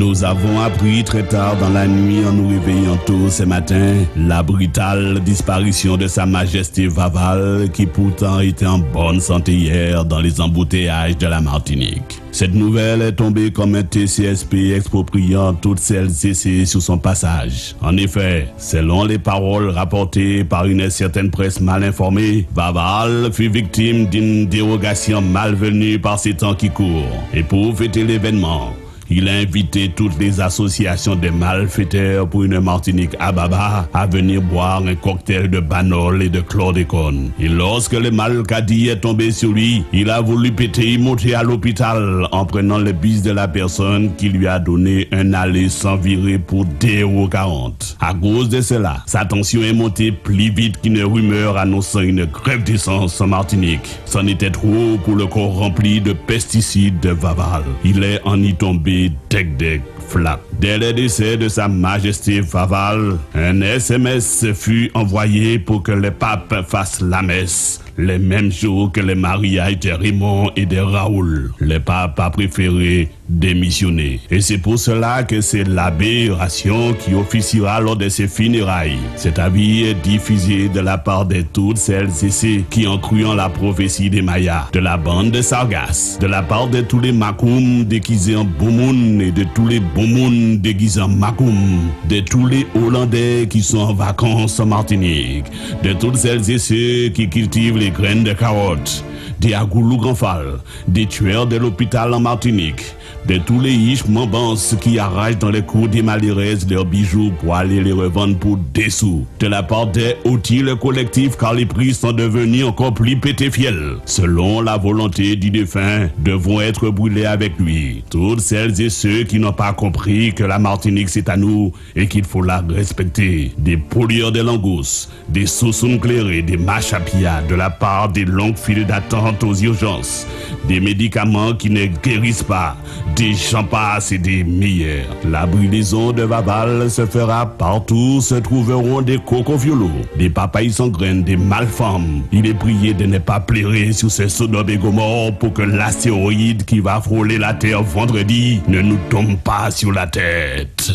Nous avons appris très tard dans la nuit en nous réveillant tôt ce matin la brutale disparition de Sa Majesté Vaval qui pourtant était en bonne santé hier dans les embouteillages de la Martinique. Cette nouvelle est tombée comme un TCSP expropriant toutes celles et ceux sur son passage. En effet, selon les paroles rapportées par une certaine presse mal informée, Vaval fut victime d'une dérogation malvenue par ces temps qui courent. Et pour fêter l'événement, il a invité toutes les associations de malfaiteurs pour une Martinique à Baba à venir boire un cocktail de banol et de chlordécone. Et lorsque le malcadi est tombé sur lui, il a voulu péter et monter à l'hôpital en prenant le bis de la personne qui lui a donné un aller sans virer pour 2,40 €. À cause de cela, sa tension est montée plus vite qu'une rumeur annonçant une grève d'essence en Martinique. C'en était trop pour le corps rempli de pesticides de Vaval. Il est en y tombé dec flac. Dès le décès de Sa Majesté Vaval, un SMS fut envoyé pour que le pape fasse la messe. Les mêmes jours que les mariages de Raymond et de Raoul, le pape a préféré démissionner. Et c'est pour cela que c'est l'aberration qui officiera lors de ses funérailles. Cet avis est diffusé de la part de toutes celles et ceux qui ont cru en la prophétie des Mayas, de la bande de Sargasses, de la part de tous les Makoum déguisés en Boumoun et de tous les Boumoun déguisés en Makoum, de tous les Hollandais qui sont en vacances en Martinique, de toutes celles et ceux qui cultivent les graines de carottes, des Agoulou Granfal, des tueurs de l'hôpital en Martinique, de tous les riches mambans qui arrachent dans les cours des malheureuses leurs bijoux pour aller les revendre pour des sous. De la part des outils collectifs car les prix sont devenus encore plus pétéfiels. Selon la volonté du défunt, devront être brûlés avec lui. Toutes celles et ceux qui n'ont pas compris que la Martinique c'est à nous et qu'il faut la respecter. Des pollueurs de langoustes, des saussons clairés, des machapia, de la part des longues files d'attente aux urgences, des médicaments qui ne guérissent pas, des champasses et des meilleurs. La brûlaison de Vaval se fera partout, se trouveront des cocos-violos, des papayes sans graines, des malfemmes. Il est prié de ne pas pleurer sur ces Sodome et Gomorrhe pour que l'astéroïde qui va frôler la Terre vendredi ne nous tombe pas sur la tête.